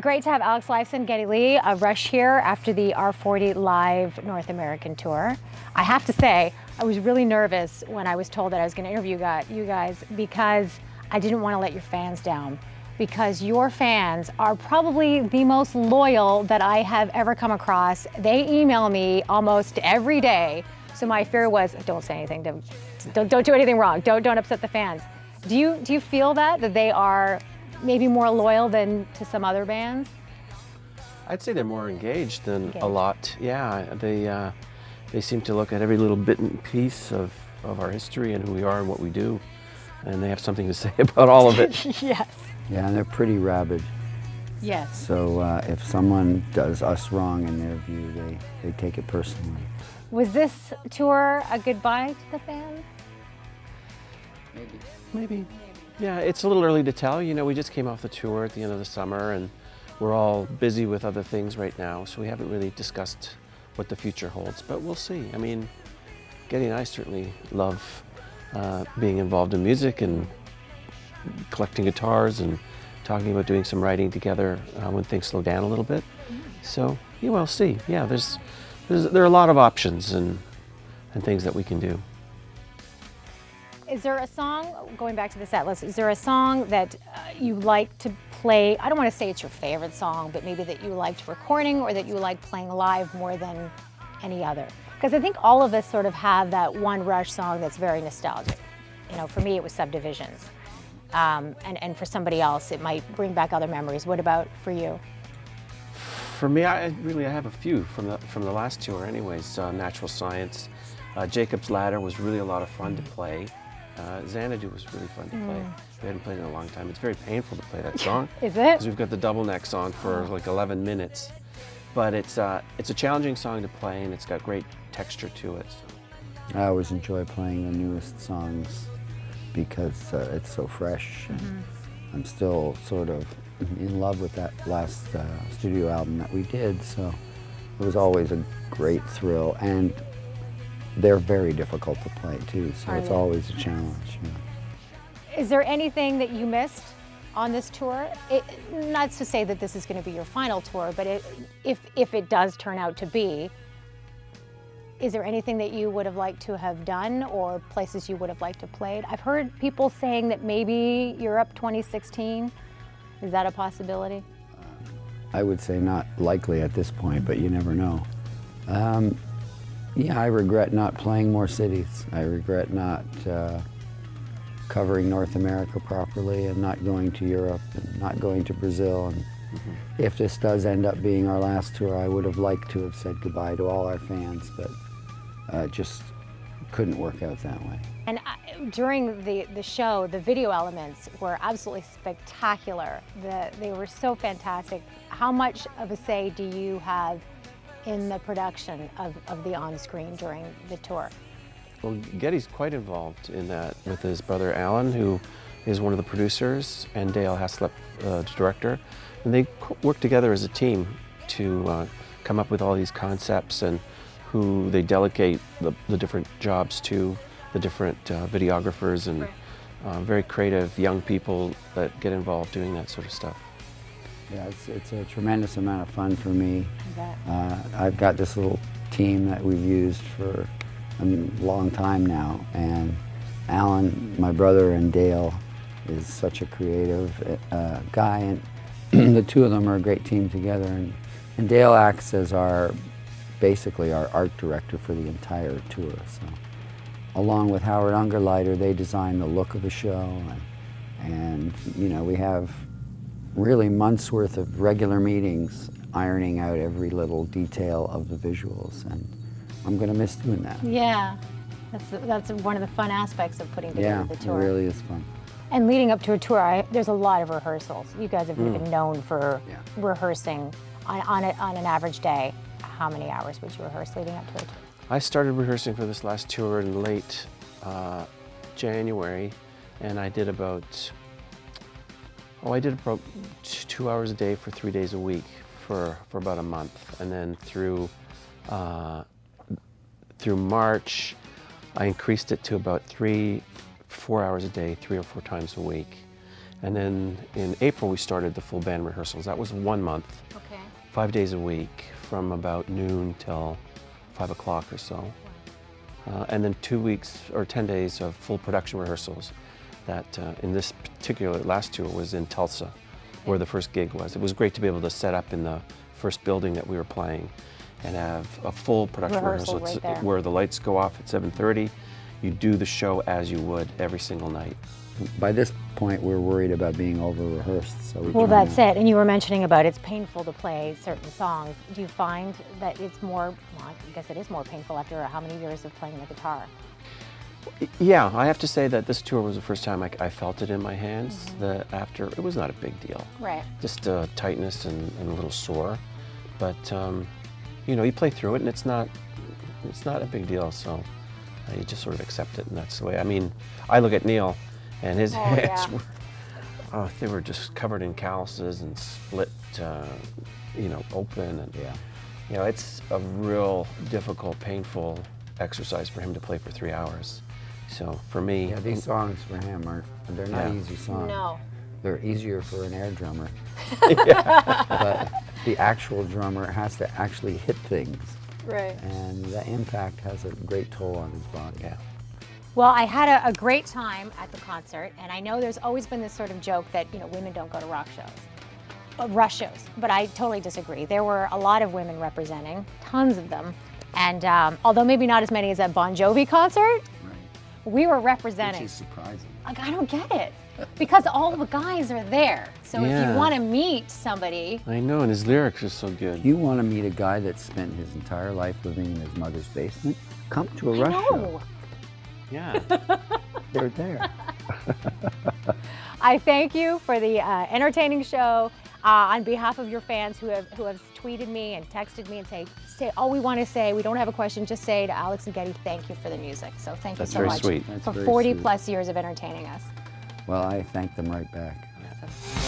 Great to have Lifeson and Geddy Lee Rush here after the R40 live North American tour. I have to say, I was really nervous when I was told that I was going to interview you guys because I didn't want to let your fans down. Because your fans are probably the most loyal that I have ever come across. They email me almost every day. So my fear was, don't say anything, don't do anything wrong, don't upset the fans. Do you feel that they are maybe more loyal than to some other bands? I'd say they're more engaged than a lot. Yeah, they seem to look at every little bit and piece of our history and who we are and what we do, and they have something to say about all of it. Yes. Yeah, and they're pretty rabid. Yes. So if someone does us wrong in their view, they take it personally. Was this tour a goodbye to the fans? Maybe. Yeah, it's a little early to tell. You know, we just came off the tour at the end of the summer, and we're all busy with other things right now, so we haven't really discussed what the future holds, but we'll see. I mean, Geddy and I certainly love being involved in music and collecting guitars and talking about doing some writing together when things slow down a little bit. So, yeah, we'll see. Yeah, there are a lot of options and things that we can do. Is there a song, going back to the set list, is there a song that you like to play? I don't want to say it's your favorite song, but maybe that you liked recording or that you like playing live more than any other? Because I think all of us sort of have that one Rush song that's very nostalgic. You know, for me it was Subdivisions. And for somebody else it might bring back other memories. What about for you? For me, I have a few from the last tour anyways. Natural Science, Jacob's Ladder was really a lot of fun to play. Xanadu was really fun to play. We hadn't played it in a long time. It's very painful to play that song. Is it? Because we've got the double neck song for like 11 minutes. But it's a challenging song to play, and it's got great texture to it. So. I always enjoy playing the newest songs because it's so fresh. And I'm still sort of in love with that last studio album that we did, so it was always a great thrill. And they're very difficult to play too, so it's always a challenge. Yeah. Is there anything that you missed on this tour? Not to say that this is going to be your final tour, but if it does turn out to be, is there anything that you would have liked to have done or places you would have liked to play? I've heard people saying that maybe Europe 2016, is that a possibility? I would say not likely at this point, but you never know. Yeah, I regret not playing more cities. I regret not covering North America properly and not going to Europe and not going to Brazil. And if this does end up being our last tour, I would have liked to have said goodbye to all our fans, but just couldn't work out that way. And during the show, the video elements were absolutely spectacular. They were so fantastic. How much of a say do you have in the production of the on-screen during the tour? Well, Geddy's quite involved in that with his brother Alan, who is one of the producers, and Dale Haslip, the director. And they work together as a team to come up with all these concepts, and who they delegate the different jobs to, the different videographers and very creative young people that get involved doing that sort of stuff. Yeah, it's a tremendous amount of fun for me. I've got this little team that we've used for a long time now, and Alan, my brother, and Dale is such a creative guy, and the two of them are a great team together. And Dale acts as basically our art director for the entire tour. So, along with Howard Ungerleider, they design the look of the show, and you know, we have really months worth of regular meetings ironing out every little detail of the visuals, and I'm going to miss doing that. Yeah, that's one of the fun aspects of putting together the tour. Yeah, it really is fun. And leading up to a tour, there's a lot of rehearsals. You guys have been known for rehearsing on an average day. How many hours would you rehearse leading up to a tour? I started rehearsing for this last tour in late January, and I did about 2 hours a day for 3 days a week for about a month. And then through March, I increased it to about 4 hours a day, 3 or 4 times a week. And then in April, we started the full band rehearsals. That was 1 month, Okay. 5 days a week, from about noon till 5 o'clock or so. And then 2 weeks or 10 days of full production rehearsals that in this particular last tour was in Tulsa, where the first gig was. It was great to be able to set up in the first building that we were playing and have a full production Rehearsal rehearsal. right there. Where the lights go off at 7:30. You do the show as you would every single night. By this point, we're worried about being over-rehearsed. So Well, that's it. And you were mentioning about it's painful to play certain songs. Do you find that it's more, well, I guess it is more painful after how many years of playing the guitar? Yeah, I have to say that this tour was the first time I felt it in my hands. After, it was not a big deal. Right. Just tightness and a little sore. But, you know, you play through it and it's not a big deal. So you just sort of accept it, and that's the way. I mean, I look at Neil and his hands were, they were just covered in calluses and split, you know, open. And, you know, it's a real difficult, painful exercise for him to play for 3 hours. So for me, Yeah, these songs for him they're not Yeah. easy songs. No. They're easier for an air drummer. But the actual drummer has to actually hit things. Right. And the impact has a great toll on his body. yeah. Well, I had a great time at the concert, and I know there's always been this sort of joke that, you know, women don't go to rock shows, Rush shows, but I totally disagree. There were a lot of women representing, tons of them, and although maybe not as many as at Bon Jovi concert, Right. we were Which representing. is surprising. Like, I don't get it, because all the guys are there. So if Yeah. you want to meet somebody, I know, and his lyrics are so good. You want to meet a guy that spent his entire life living in his mother's basement? Come to a I Rush know. show. Yeah. They're there. I thank you for the entertaining show. On behalf of your fans who have tweeted me and texted me and say all we want to say, we don't have a question, just say to Alex and Geddy, thank you for the music. So thank That's you so very much sweet. That's for very 40 sweet. plus years of entertaining us. Well, I thank them right back. Awesome.